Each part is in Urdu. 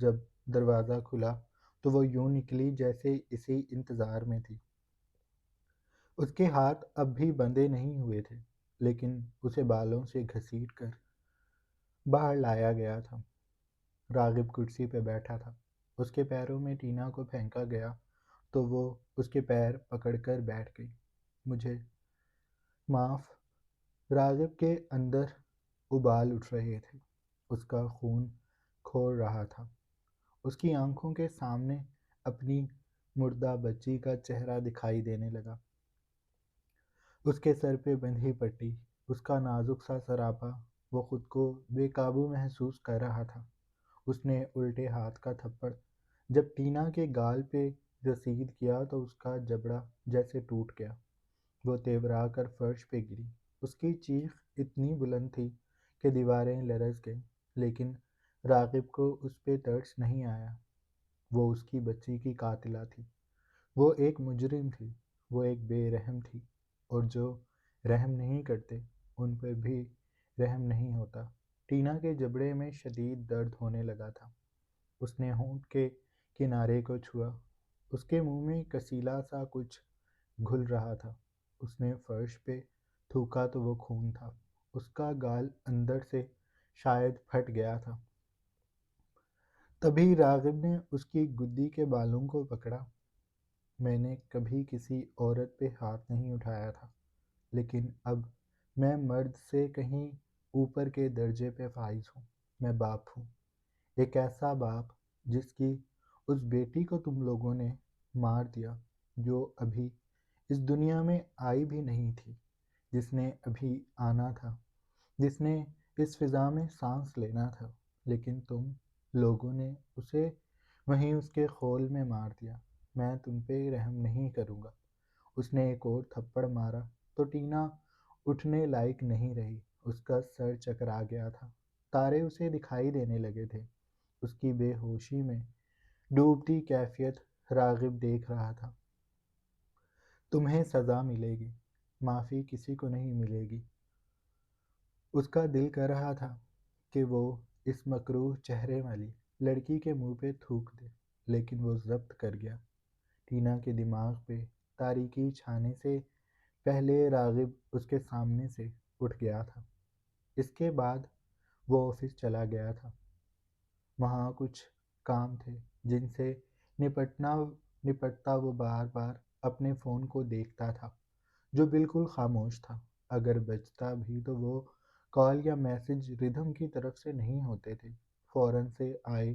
جب دروازہ کھلا تو وہ یوں نکلی جیسے اسی انتظار میں تھی۔ اس کے ہاتھ اب بھی بندھے نہیں ہوئے تھے، لیکن اسے بالوں سے گھسیٹ کر باہر لایا گیا تھا۔ راغب کرسی پہ بیٹھا تھا۔ اس کے پیروں میں ٹینا کو پھینکا گیا تو وہ اس کے پیر پکڑ کر بیٹھ گئی۔ مجھے معاف۔ راغب کے اندر ابال اٹھ رہے تھے۔ اس کا خون کھول رہا تھا۔ اس کی آنکھوں کے سامنے اپنی مردہ بچی کا چہرہ دکھائی دینے لگا۔ اس کے سر پہ بندھی پٹی، اس کا نازک سا سراپا، وہ خود کو بے قابو محسوس کر رہا تھا۔ اس نے الٹے ہاتھ کا تھپڑ جب ٹینا کے گال پہ رسید کیا تو اس کا جبڑا جیسے ٹوٹ گیا۔ وہ تیورا کر فرش پہ گری۔ اس کی چیخ اتنی بلند تھی کہ دیواریں لرز گئیں، لیکن راغب کو اس پہ ترس نہیں آیا۔ وہ اس کی بچی کی قاتلہ تھی۔ وہ ایک مجرم تھی۔ وہ ایک بے رحم تھی، اور جو رحم نہیں کرتے ان پہ بھی رحم نہیں ہوتا۔ ٹینا کے جبڑے میں شدید درد ہونے لگا تھا۔ اس نے ہونٹ کے کنارے کو چھوا۔ اس کے منہ میں کسیلا سا کچھ گھل رہا تھا۔ اس نے فرش پہ تھوکا تو وہ خون تھا۔ اس کا گال اندر سے شاید پھٹ گیا تھا۔ تبھی راغب نے اس کی گدی کے بالوں کو پکڑا۔ میں نے کبھی کسی عورت پہ ہاتھ نہیں اٹھایا تھا، لیکن اب میں مرد سے کہیں اوپر کے درجے پہ فائز ہوں۔ میں باپ ہوں، ایک ایسا باپ جس کی اس بیٹی کو تم لوگوں نے مار دیا جو ابھی اس دنیا میں آئی بھی نہیں تھی، جس نے ابھی آنا تھا، جس نے اس فضا میں سانس لینا تھا، لیکن تم لوگوں نے اسے وہیں اس کے خول میں مار دیا۔ میں تم پہ رحم نہیں کروں گا۔ اس نے ایک اور تھپڑ مارا تو ٹینا اٹھنے لائق نہیں رہی۔ اس کا سر چکرا گیا تھا۔ تارے اسے دکھائی دینے لگے تھے۔ اس کی بے ہوشی میں ڈوبتی کیفیت راغب دیکھ رہا تھا۔ تمہیں سزا ملے گی، معافی کسی کو نہیں ملے گی۔ اس کا دل کر رہا تھا کہ وہ اس مکروہ چہرے والی لڑکی کے منہ پہ تھوک دے، لیکن وہ ضبط کر گیا۔ ٹینا کے دماغ پہ تاریکی چھانے سے پہلے راغب اس کے سامنے سے اٹھ گیا تھا۔ اس کے بعد وہ آفس چلا گیا تھا۔ وہاں کچھ کام تھے جن سے نپٹتا وہ بار بار اپنے فون کو دیکھتا تھا، جو بالکل خاموش تھا۔ اگر بجتا بھی تو وہ کال یا میسج ردھم کی طرف سے نہیں ہوتے تھے۔ فورن سے آئے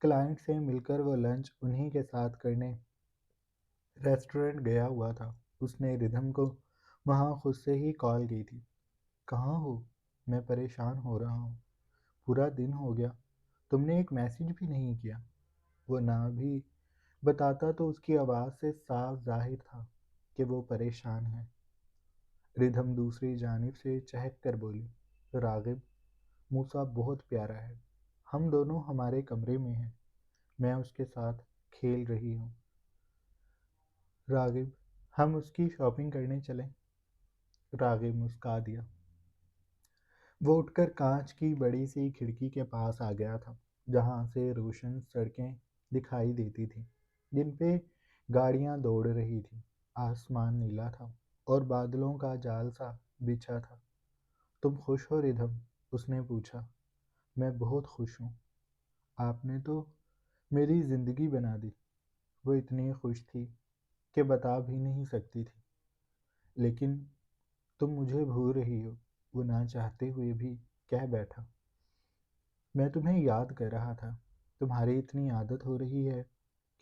کلائنٹ سے مل کر وہ لنچ انہی کے ساتھ کرنے ریسٹورنٹ گیا ہوا تھا۔ اس نے ردھم کو وہاں خود سے ہی کال کی تھی۔ کہاں ہو؟ میں پریشان ہو رہا ہوں۔ پورا دن ہو گیا، تم نے ایک میسج بھی نہیں کیا۔ وہ نہ بھی بتاتا تو اس کی آواز سے صاف ظاہر تھا کہ وہ پریشان ہے۔ ردھم دوسری جانب سے چہک کر بولی، راغب، موسیٰ بہت پیارا ہے۔ ہم دونوں ہمارے کمرے میں ہیں، میں اس کے ساتھ کھیل رہی ہوں۔ راغب، ہم اس کی شاپنگ کرنے چلیں؟ راغب مسکا دیا۔ وہ اٹھ کر کانچ کی بڑی سی کھڑکی کے پاس آ گیا تھا، جہاں سے روشن سڑکیں دکھائی دیتی تھیں جن پہ گاڑیاں دوڑ رہی تھیں۔ آسمان نیلا تھا اور بادلوں کا جال سا بچھا تھا۔ تم خوش ہو ردھم؟ اس نے پوچھا۔ میں بہت خوش ہوں۔ آپ نے تو میری زندگی بنا دی۔ وہ اتنی خوش تھی کہ بتا بھی نہیں سکتی تھی۔ لیکن تم مجھے بھول رہی ہو، وہ نہ چاہتے ہوئے بھی کہہ بیٹھا۔ میں تمہیں یاد کر رہا تھا۔ تمہاری اتنی عادت ہو رہی ہے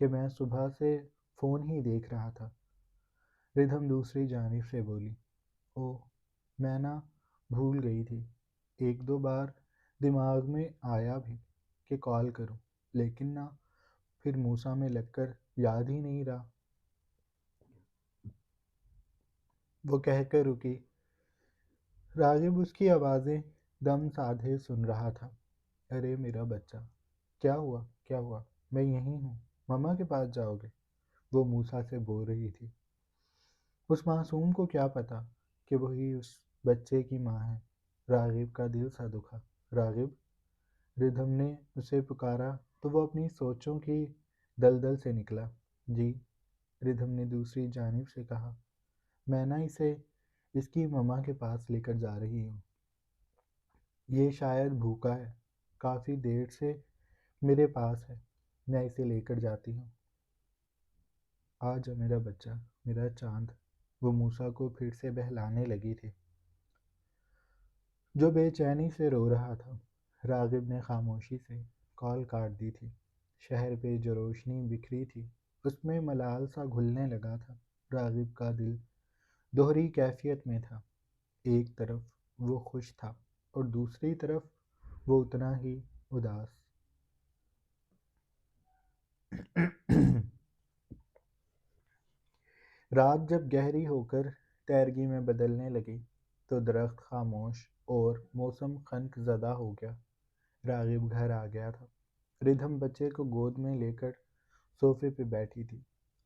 کہ میں صبح سے فون ہی دیکھ رہا تھا۔ ردھم دوسری جانب سے بولی، اوہ، میں نہ بھول گئی تھی۔ ایک دو بار دماغ میں آیا بھی کہ کال کروں، لیکن نہ پھر موسیٰ میں لگ کر یاد ہی نہیں رہا۔ وہ کہہ کر رکی۔ راغب اس کی آوازیں دم سادھے سن رہا تھا۔ ارے میرا بچہ، کیا ہوا کیا ہوا؟ میں یہیں ہوں، مما کے پاس جاؤ گے؟ وہ موسیٰ سے بول رہی تھی۔ اس معصوم کو کیا پتا کہ وہی اس بچے کی ماں ہے۔ راغب کا دل سا دکھا۔ راغب، ردھم نے اسے پکارا تو وہ اپنی سوچوں کی دلدل سے نکلا۔ جی، ردھم نے دوسری جانب سے کہا، میں نہ اسے اس کی مما کے پاس لے کر جا رہی ہوں۔ یہ شاید بھوکا ہے، کافی دیر سے میرے پاس ہے، میں اسے لے کر جاتی ہوں۔ آ جا میرا بچہ، میرا چاند، وہ موسیٰ کو پھر سے بہلانے لگی تھی، جو بے چینی سے رو رہا تھا۔ راغب نے خاموشی سے کال کاٹ دی تھی۔ شہر پہ جو روشنی بکھری تھی اس میں ملال سا گھلنے لگا تھا۔ راغب کا دل دوہری کیفیت میں تھا، ایک طرف وہ خوش تھا اور دوسری طرف وہ اتنا ہی اداس۔ رات جب گہری ہو کر تیرگی میں بدلنے لگی تو درخت خاموش اور موسم خنک زدہ ہو گیا۔ راغب گھر آ گیا تھا۔ ردھم بچے کو گود میں لے کر صوفے پہ بیٹھی تھی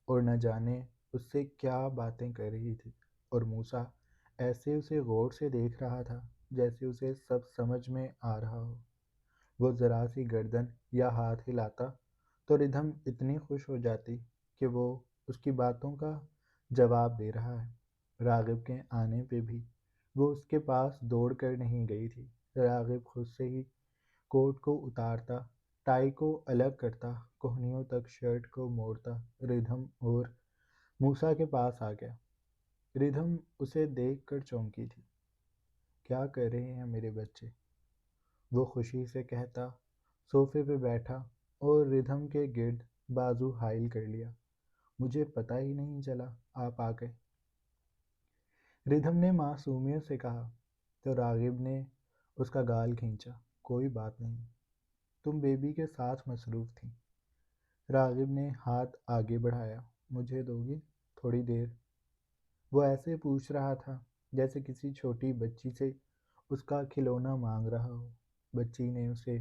اور نہ جانے اس سے کیا باتیں کر رہی تھی، اور موسیٰ ایسے اسے غور سے دیکھ رہا تھا جیسے اسے سب سمجھ میں آ رہا ہو۔ وہ ذرا سی گردن یا ہاتھ ہلاتا تو ردھم اتنی خوش ہو جاتی کہ وہ اس کی باتوں کا جواب دے رہا ہے۔ راغب کے آنے پہ بھی وہ اس کے پاس دوڑ کر نہیں گئی تھی۔ راغب خود سے ہی کوٹ کو اتارتا، ٹائی کو الگ کرتا، کوہنیوں تک شرٹ کو موڑتا ردھم اور موسیٰ کے پاس آ گیا۔ ردھم اسے دیکھ کر چونکی تھی۔ کیا کر رہے ہیں میرے بچے؟ وہ خوشی سے کہتا صوفے پہ بیٹھا اور ردھم کے گرد بازو حائل کر لیا۔ مجھے پتہ ہی نہیں چلا آپ آ گئے، ردھم نے معصومیت سے کہا تو راغب نے اس کا گال کھینچا۔ کوئی بات نہیں، تم بیبی کے ساتھ مصروف تھی۔ راغب نے ہاتھ آگے بڑھایا۔ مجھے دو گی تھوڑی دیر؟ وہ ایسے پوچھ رہا تھا جیسے کسی چھوٹی بچی سے اس کا کھلونا مانگ رہا ہو۔ بچی نے اسے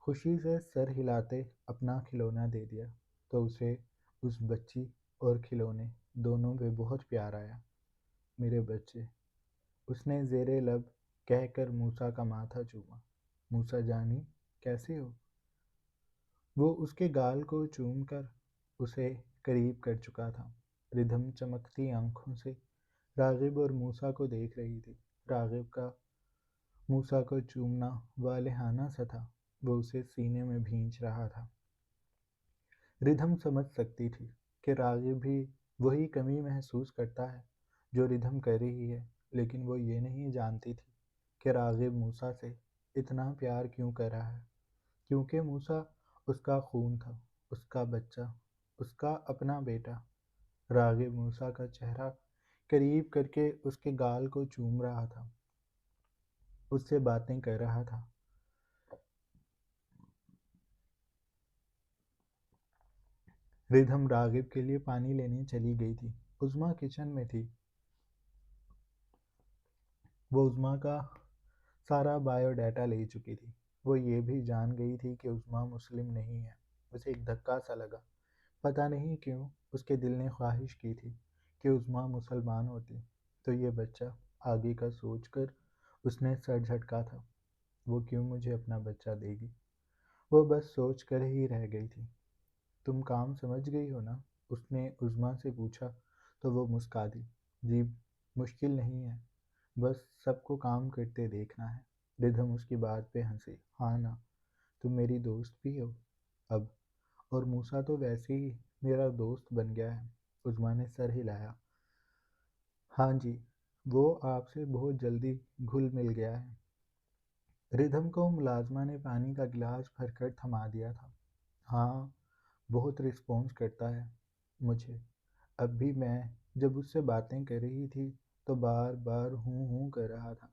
خوشی سے سر ہلاتے اپنا کھلونا دے دیا تو اسے اس بچی اور کھلونے دونوں پہ بہت پیار آیا۔ میرے بچے، اس نے زیر لب کہہ کر موسیٰ کا ماتھا چوما۔ موسیٰ جانی، کیسے ہو؟ وہ اس کے گال کو چوم کر اسے قریب کر چکا تھا۔ ردھم چمکتی آنکھوں سے راغب اور موسیٰ کو دیکھ رہی تھی۔ راغب کا موسیٰ کو چومنا والہانہ سا تھا، وہ اسے سینے میں بھینچ رہا تھا۔ ردھم سمجھ سکتی تھی کہ راغب بھی وہی کمی محسوس کرتا ہے جو ردھم کر رہی ہے، لیکن وہ یہ نہیں جانتی تھی کہ راغب موسیٰ سے اتنا پیار کیوں کر رہا ہے، کیونکہ موسیٰ اس کا خون تھا، اس کا بچہ، اس کا اپنا بیٹا۔ راغب موسیٰ کا چہرہ قریب کر کے اس کے گال کو چوم رہا تھا، اس سے باتیں کر رہا تھا۔ ردھم راغب کے لیے پانی لینے چلی گئی تھی۔ عظمیٰ کچن میں تھی۔ وہ عظمیٰ کا سارا بایو ڈیٹا لے چکی تھی۔ وہ یہ بھی جان گئی تھی کہ عظمیٰ مسلم نہیں ہے۔ اسے ایک دھکا سا لگا، پتہ نہیں کیوں اس کے دل نے خواہش کی تھی کہ عظمیٰ مسلمان ہوتی تو یہ بچہ آگے کا سوچ کر اس نے سر جھٹکا تھا۔ وہ کیوں مجھے اپنا بچہ دے گی؟ وہ بس سوچ کر ہی رہ گئی تھی۔ تم کام سمجھ گئی ہو نا؟ اس نے عظمیٰ سے پوچھا تو وہ مسکا دی۔ جی، مشکل نہیں ہے، بس سب کو کام کرتے دیکھنا ہے۔ ردھم اس کی بات پہ ہنسی۔ ہاں نا، تم میری دوست بھی ہو اب، اور موسیٰ تو ویسے ہی میرا دوست بن گیا ہے۔ عظمیٰ نے سر ہلایا۔ ہاں جی، وہ آپ سے بہت جلدی گھل مل گیا ہے۔ ردھم کو ملازمہ نے پانی کا گلاس بھر کر تھما دیا تھا۔ ہاں، بہت رسپانس کرتا ہے مجھے۔ اب بھی میں جب اس سے باتیں کر رہی تھی تو بار بار ہوں ہوں کر رہا تھا۔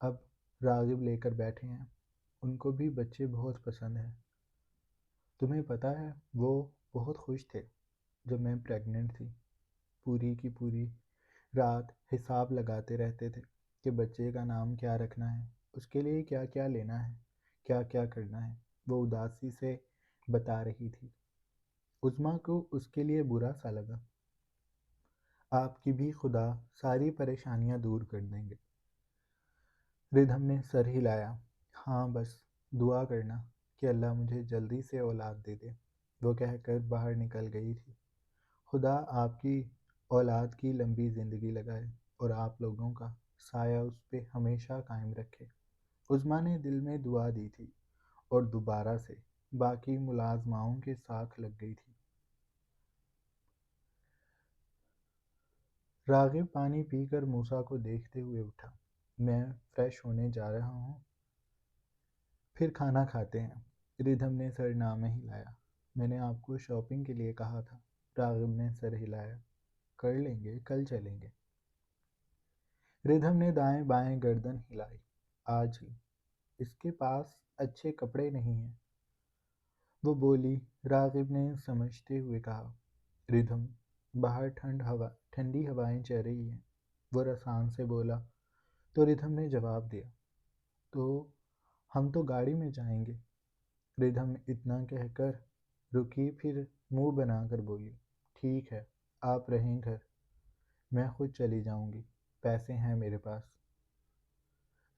اب راغب لے کر بیٹھے ہیں، ان کو بھی بچے بہت پسند ہیں۔ تمہیں پتہ ہے وہ بہت خوش تھے جب میں پریگننٹ تھی۔ پوری کی پوری رات حساب لگاتے رہتے تھے کہ بچے کا نام کیا رکھنا ہے، اس کے لیے کیا کیا لینا ہے، کیا کیا کرنا ہے۔ وہ اداسی سے بتا رہی تھی۔ عظمیٰ کو اس کے لیے برا سا لگا۔ آپ کی بھی خدا ساری پریشانیاں دور کر دیں گے۔ ردھم نے سر ہلایا۔ ہاں بس دعا کرنا کہ اللہ مجھے جلدی سے اولاد دے دے، وہ کہہ کر باہر نکل گئی تھی۔ خدا آپ کی اولاد کی لمبی زندگی لگائے اور آپ لوگوں کا سایہ اس پہ ہمیشہ قائم رکھے۔ عظمیٰ نے دل میں دعا دی تھی اور دوبارہ سے باقی ملازماؤں کے ساتھ لگ گئی تھی۔ راغب پانی پی کر موسیٰ کو دیکھتے ہوئے اٹھا۔ میں فریش ہونے جا رہا ہوں، پھر کھانا کھاتے ہیں۔ ردھم نے سر نہ ہلایا۔ میں نے آپ کو شاپنگ کے لیے کہا تھا۔ راغب نے سر ہلایا۔ کر لیں گے، کل چلیں گے۔ ردھم نے دائیں بائیں گردن ہلائی۔ آج ہی؟ اس کے پاس اچھے کپڑے نہیں ہیں، وہ بولی۔ راغب نے سمجھتے ہوئے کہا، ردھم، باہر ٹھنڈی ہوائیں چل رہی ہیں۔ وہ رسان سے بولا تو ردھم نے جواب دیا، تو ہم تو گاڑی میں جائیں گے۔ ردھم اتنا کہہ کر رکی، پھر منہ بنا کر بولی، ٹھیک ہے، آپ رہیں گھر، میں خود چلی جاؤں گی، پیسے ہیں میرے پاس۔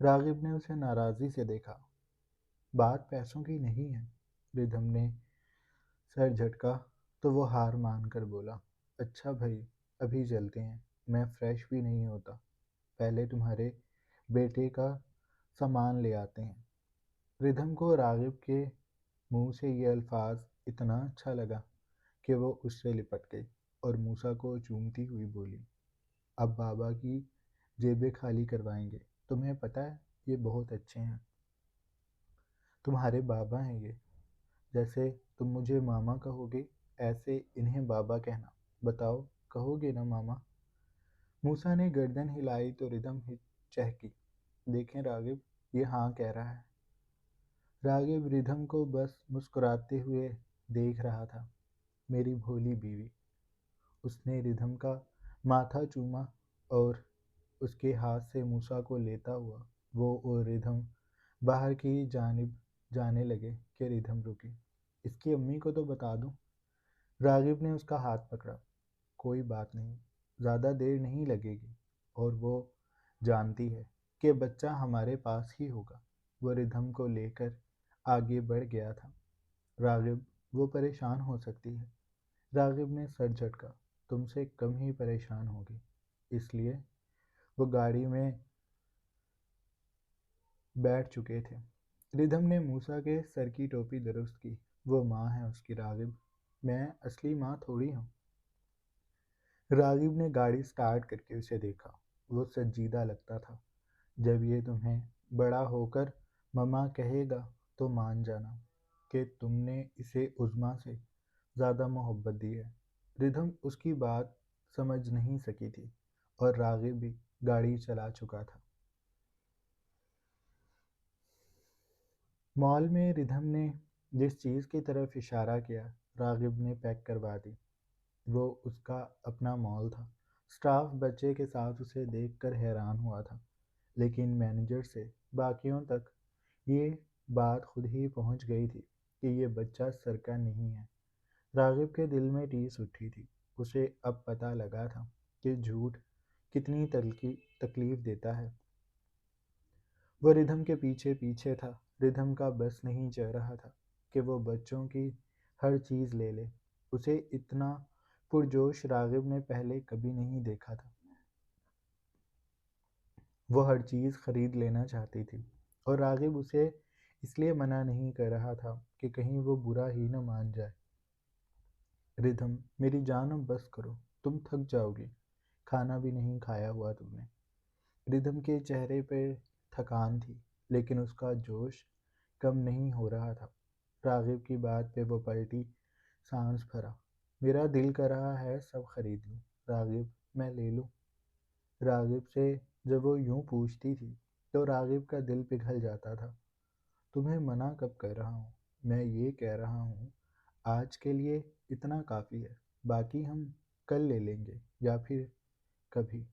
راغب نے اسے ناراضی سے دیکھا۔ بات پیسوں کی نہیں ہے۔ ردھم نے سر جھٹکا تو وہ ہار مان کر بولا، اچھا بھائی، ابھی چلتے ہیں، میں فریش بھی نہیں ہوتا، پہلے تمہارے بیٹے کا سامان لے آتے ہیں۔ ردھم کو راغب کے منہ سے یہ الفاظ اتنا اچھا لگا کہ وہ اس سے لپٹ گئی اور موسیٰ کو چومتی ہوئی بولی، اب بابا کی جیبیں خالی کروائیں گے، تمہیں پتہ ہے یہ بہت اچھے ہیں، تمہارے بابا ہیں یہ، جیسے تم مجھے ماما کہو گے ایسے انہیں بابا کہنا، بتاؤ کہو گے نا ماما؟ موسیٰ نے گردن ہلائی تو ردھم چہکی، دیکھیں راغب، یہ ہاں کہہ رہا ہے۔ راغب ردھم کو بس مسکراتے ہوئے دیکھ رہا تھا۔ میری بھولی بیوی۔ اس نے ردھم کا ماتھا چوما اور اس کے ہاتھ سے موسیٰ کو لیتا ہوا وہ اور ردھم باہر کی جانب جانے لگے کہ ردھم رکی۔ اس کی امی کو تو بتا دوں۔ راغب نے اس کا ہاتھ پکڑا۔ کوئی بات نہیں، زیادہ دیر نہیں لگے گی، اور وہ جانتی ہے کہ بچہ ہمارے پاس ہی ہوگا۔ وہ ردھم کو لے کر آگے بڑھ گیا تھا۔ راغب، وہ پریشان ہو سکتی ہے۔ راغب نے سر جھٹکا، تم سے کم ہی پریشان ہوگی، اس لیے وہ گاڑی میں بیٹھ چکے تھے۔ ردھم نے موسیٰ کے سر کی ٹوپی درست کی۔ وہ ماں ہے اس کی راغب، میں اصلی ماں تھوڑی ہوں۔ راغب نے گاڑی سٹارٹ کر کے اسے دیکھا۔ وہ سنجیدہ لگتا تھا۔ جب یہ تمہیں بڑا ہو کر مما کہے گا تو مان جانا کہ تم نے اسے عظمیٰ سے زیادہ محبت دی ہے۔ ردھم اس کی بات سمجھ نہیں سکی تھی اور راغب بھی گاڑی چلا چکا تھا۔ مال میں ردھم نے جس چیز کی طرف اشارہ کیا راغب نے پیک کروا دی۔ وہ اس کا اپنا مال تھا۔ سٹاف بچے کے ساتھ اسے دیکھ کر حیران ہوا تھا، لیکن مینیجر سے باقیوں تک یہ بات خود ہی پہنچ گئی تھی کہ یہ بچہ سرکہ نہیں ہے۔ راغب کے دل میں ٹیس اٹھی تھی۔ اسے اب پتہ لگا تھا کہ جھوٹ کتنی تکلیف دیتا ہے۔ وہ ردھم کے پیچھے پیچھے تھا۔ ردھم کا بس نہیں چل رہا تھا کہ وہ بچوں کی ہر چیز لے لے۔ اسے اتنا پرجوش راغب نے پہلے کبھی نہیں دیکھا تھا۔ وہ ہر چیز خرید لینا چاہتی تھی اور راغب اسے اس لیے منع نہیں کر رہا تھا کہ کہیں وہ برا ہی نہ مان جائے۔ ردھم، میری جان اب بس کرو، تم تھک جاؤ گی، کھانا بھی نہیں کھایا ہوا تم نے۔ ردھم کے چہرے پہ تھکان تھی، لیکن اس کا جوش کم نہیں ہو رہا تھا۔ راغب کی بات پہ وہ پلٹی سانس بھرا۔ میرا دل کر رہا ہے سب خرید لوں۔ راغب، میں لے لوں؟ راغب سے جب وہ یوں پوچھتی تھی تو راغب کا دل پگھل جاتا تھا۔ تمہیں منع کب کر رہا ہوں؟ میں یہ کہہ رہا ہوں آج کے لیے اتنا کافی ہے، باقی ہم کل لے لیں گے یا پھر کبھی۔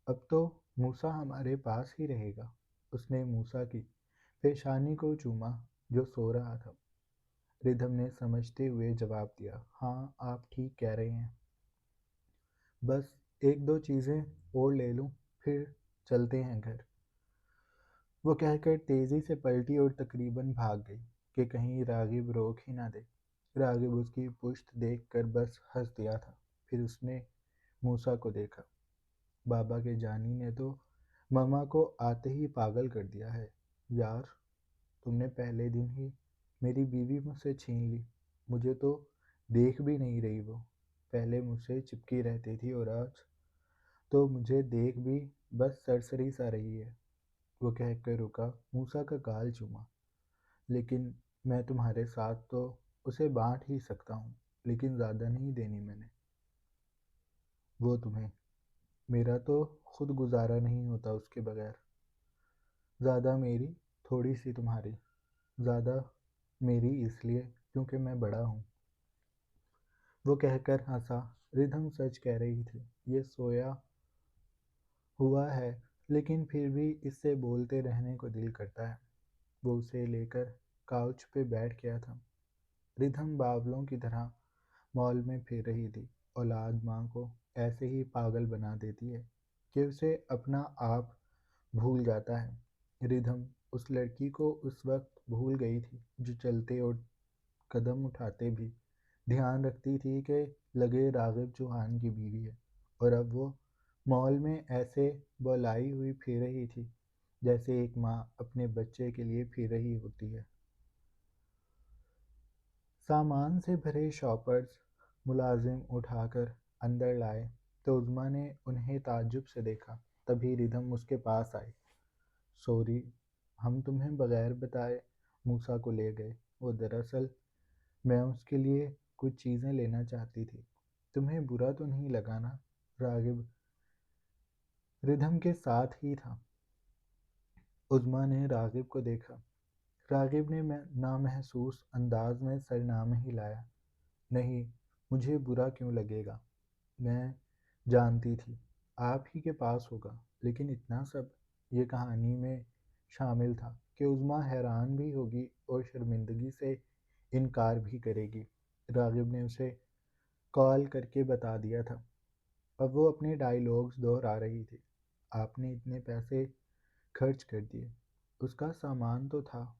اب تو موسیٰ ہمارے پاس ہی رہے گا۔ اس نے موسیٰ کی پیشانی کو چوما جو سو رہا تھا۔ ردھم نے سمجھتے ہوئے جواب دیا، ہاں آپ ٹھیک کہہ رہے ہیں، بس ایک دو چیزیں اور لے لوں پھر چلتے ہیں گھر۔ وہ کہہ کر تیزی سے پلٹی اور تقریباً بھاگ گئی کہ کہیں راغب روک ہی نہ دے۔ راغب اس کی پشت دیکھ کر بس ہنس دیا تھا۔ پھر اس نے موسیٰ کو دیکھا۔ بابا کے جانی نے تو ماما کو آتے ہی پاگل کر دیا ہے۔ یار، تم نے پہلے دن ہی میری بیوی مجھ سے چھین لی۔ مجھے تو دیکھ بھی نہیں رہی وہ۔ پہلے مجھ سے چپکی رہتی تھی اور آج تو مجھے دیکھ بھی بس سرسری سا رہی ہے۔ وہ کہہ کر رکا، موسیٰ کا گال چوما۔ لیکن میں تمہارے ساتھ تو اسے بانٹ ہی سکتا ہوں، لیکن زیادہ نہیں دینی میں نے وہ تمہیں۔ میرا تو خود گزارا نہیں ہوتا اس کے بغیر۔ زیادہ میری، تھوڑی سی تمہاری۔ زیادہ میری اس لیے کیونکہ میں بڑا ہوں۔ وہ کہہ کر ہنسا۔ ردھم سچ کہہ رہی تھی۔ یہ سویا ہوا ہے لیکن پھر بھی اس سے بولتے رہنے کو دل کرتا ہے۔ وہ اسے لے کر کاؤچ پہ بیٹھ گیا تھا۔ ردھم باولوں کی طرح مال میں پھر رہی تھی۔ اولاد ماں کو ایسے ہی پاگل بنا دیتی ہے کہ اسے اپنا آپ بھول جاتا ہے۔ ردھم اس لڑکی کو اس وقت بھول گئی تھی جو چلتے اور قدم اٹھاتے بھی دھیان رکھتی تھی کہ لگے راغب چوہان کی بیوی ہے، اور اب وہ مال میں ایسے بولائی ہوئی پھر رہی تھی جیسے ایک ماں اپنے بچے کے لیے پھر رہی ہوتی ہے۔ سامان سے بھرے شاپرز ملازم اٹھا کر اندر لائے تو عظمیٰ نے انہیں تعجب سے دیکھا۔ تبھی ردھم اس کے پاس آئی۔ سوری، ہم تمہیں بغیر بتائے موسیٰ کو لے گئے۔ وہ دراصل میں اس کے لیے کچھ چیزیں لینا چاہتی تھی۔ تمہیں برا تو نہیں لگا نا؟ راغب ردھم کے ساتھ ہی تھا۔ عظمیٰ نے راغب کو دیکھا۔ راغب نے نامحسوس انداز میں سر نام ہلایا۔ نہیں، مجھے برا کیوں لگے گا؟ میں جانتی تھی آپ ہی کے پاس ہوگا، لیکن اتنا سب یہ کہانی میں شامل تھا کہ عظمیٰ حیران بھی ہوگی اور شرمندگی سے انکار بھی کرے گی۔ راغب نے اسے کال کر کے بتا دیا تھا۔ اب وہ اپنے ڈائیلاگز دہرا رہی تھی۔ آپ نے اتنے پیسے خرچ کر دیے، اس کا سامان تو تھا۔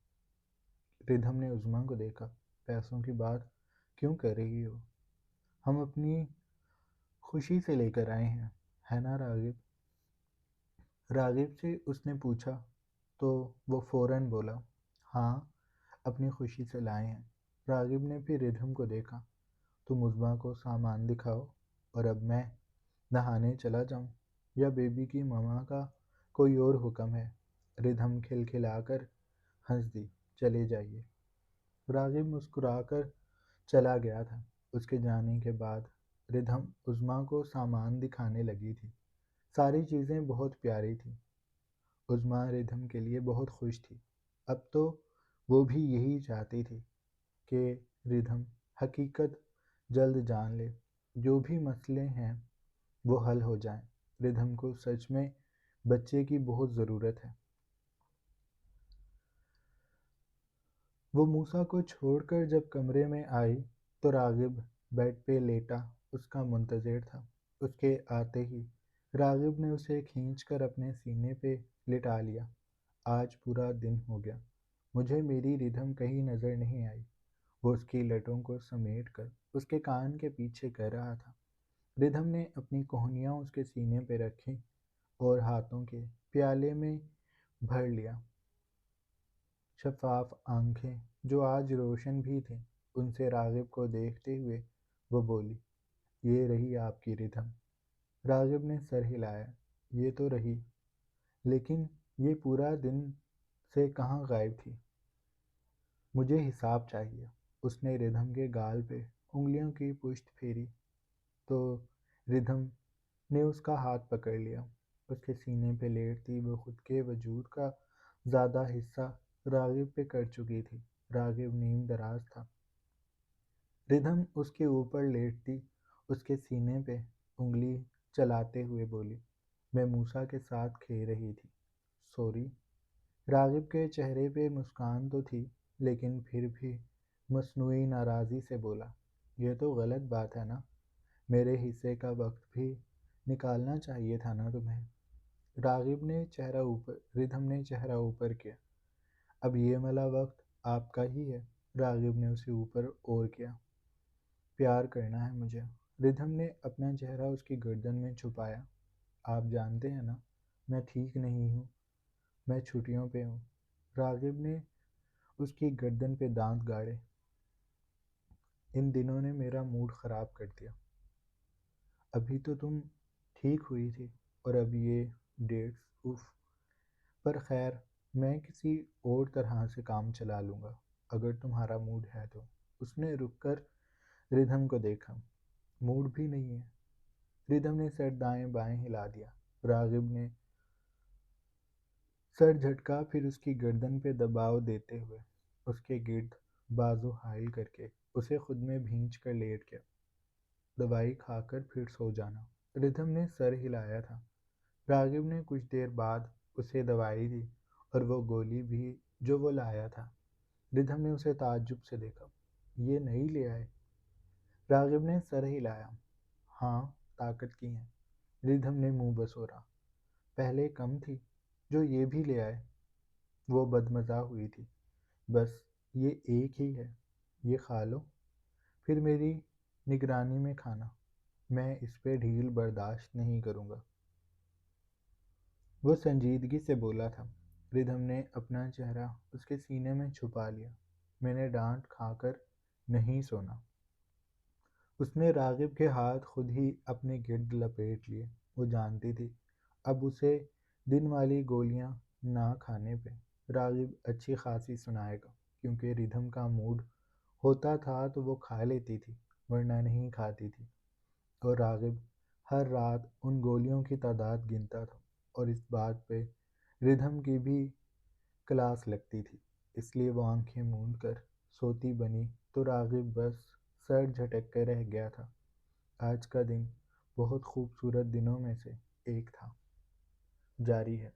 ردھم نے عظمیٰ کو دیکھا۔ پیسوں کی بات کیوں کر رہی ہو؟ ہم اپنی خوشی سے لے کر آئے ہیں، ہے نا راغب؟ راغب سے اس نے پوچھا تو وہ فوراً بولا، ہاں، اپنی خوشی سے لائے ہیں۔ راغب نے پھر ردھم کو دیکھا۔ تم عظمیٰ کو سامان دکھاؤ اور اب میں نہانے چلا جاؤں، یا بیبی کی ماما کا کوئی اور حکم ہے؟ ردھم کھلکھلا کر ہنس دی۔ چلے جائیے۔ راغب مسکرا کر چلا گیا تھا۔ اس کے جانے کے بعد ردھم عظمیٰ کو سامان دکھانے لگی تھی۔ ساری چیزیں بہت پیاری تھیں۔ عظمیٰ ردھم کے لیے بہت خوش تھی۔ اب تو وہ بھی یہی چاہتی تھی کہ ردھم حقیقت جلد جان لے، جو بھی مسئلے ہیں وہ حل ہو جائیں۔ ردھم کو سچ میں بچے کی بہت ضرورت ہے۔ وہ موسیٰ کو چھوڑ کر جب کمرے میں آئی تو راغب بیڈ پہ لیٹا اس کا منتظر تھا۔ اس کے آتے ہی راغب نے اسے کھینچ کر اپنے سینے پہ لٹا لیا۔ آج پورا دن ہو گیا، مجھے میری ردھم کہیں نظر نہیں آئی۔ وہ اس کی لٹوں کو سمیٹ کر اس کے کان کے پیچھے کر رہا تھا۔ ردھم نے اپنی کوہنیاں اس کے سینے پہ رکھیں اور ہاتھوں کے پیالے میں بھر لیا۔ شفاف آنکھیں جو آج روشن بھی تھیں، ان سے راغب کو دیکھتے ہوئے وہ بولی، یہ رہی آپ کی ردھم۔ راغب نے سر ہلایا۔ یہ تو رہی، لیکن یہ پورا دن سے کہاں غائب تھی؟ مجھے حساب چاہیے۔ اس نے ردھم کے گال پہ انگلیوں کی پشت پھیری تو ردھم نے اس کا ہاتھ پکڑ لیا۔ اس کے سینے پہ لیٹتی وہ خود کے وجود کا زیادہ حصہ راغب پہ کر چکی تھی۔ راغب نیم دراز تھا۔ ردھم اس کے اوپر لیٹتی اس کے سینے پہ انگلی چلاتے ہوئے بولی، میں موسیٰ کے ساتھ کھیل رہی تھی۔ سوری۔ راغب کے چہرے پہ مسکان تو تھی، لیکن پھر بھی مصنوعی ناراضی سے بولا، یہ تو غلط بات ہے نا؟ میرے حصے کا وقت بھی نکالنا چاہیے تھا نا تمہیں؟ ردھم نے چہرہ اوپر کیا۔ اب یہ ملا وقت آپ کا ہی ہے۔ راغب نے اسے اوپر اور کیا۔ پیار کرنا ہے مجھے۔ ردھم نے اپنا چہرہ اس کی گردن میں چھپایا۔ آپ جانتے ہیں نا میں ٹھیک نہیں ہوں، میں چھٹیوں پہ ہوں۔ راغب نے اس کی گردن پہ دانت گاڑے۔ ان دنوں نے میرا موڈ خراب کر دیا۔ ابھی تو تم ٹھیک ہوئی تھی اور اب یہ ڈیٹس، اف۔ پر خیر، میں کسی اور طرح سے کام چلا لوں گا اگر تمہارا موڈ ہے تو۔ اس نے رک کر ردھم کو دیکھا۔ موڈ بھی نہیں ہے۔ ردھم نے سر دائیں بائیں ہلا دیا۔ راغب نے سر جھٹکا، پھر اس کی گردن پہ دباؤ دیتے ہوئے اس کے گرد بازو حائل کر کے اسے خود میں بھینچ کر لیٹ گیا۔ دوائی کھا کر پھر سو جانا۔ ردھم نے سر ہلایا تھا۔ راغب نے کچھ دیر بعد اسے دوائی دی اور وہ گولی بھی جو وہ لایا تھا۔ ردھم نے اسے تعجب سے دیکھا۔ یہ نہیں لے آئے؟ راغب نے سر ہلایا۔ ہاں، طاقت کی ہیں۔ ردھم نے منہ بسورا۔ پہلے کم تھی جو یہ بھی لے آئے۔ وہ بدمزہ ہوئی تھی۔ بس یہ ایک ہی ہے، یہ کھا لو، پھر میری نگرانی میں کھانا۔ میں اس پہ ڈھیل برداشت نہیں کروں گا۔ وہ سنجیدگی سے بولا تھا۔ ردھم نے اپنا چہرہ اس کے سینے میں چھپا لیا۔ میں نے ڈانٹ کھا کر نہیں سونا۔ اس نے راغب کے ہاتھ خود ہی اپنے گرد لپیٹ لیے۔ وہ جانتی تھی اب اسے دن والی گولیاں نہ کھانے پہ راغب اچھی خاصی سنائے گا، کیونکہ ردھم کا موڈ ہوتا تھا تو وہ کھا لیتی تھی ورنہ نہیں کھاتی تھی، اور راغب ہر رات ان گولیوں کی تعداد گنتا تھا، اور اس بات پہ ردھم کی بھی کلاس لگتی تھی، اس لیے وہ آنکھیں موند کر سوتی بنی تو راغب بس سر جھٹک کے رہ گیا تھا۔ آج کا دن بہت خوبصورت دنوں میں سے ایک تھا۔ جاری ہے۔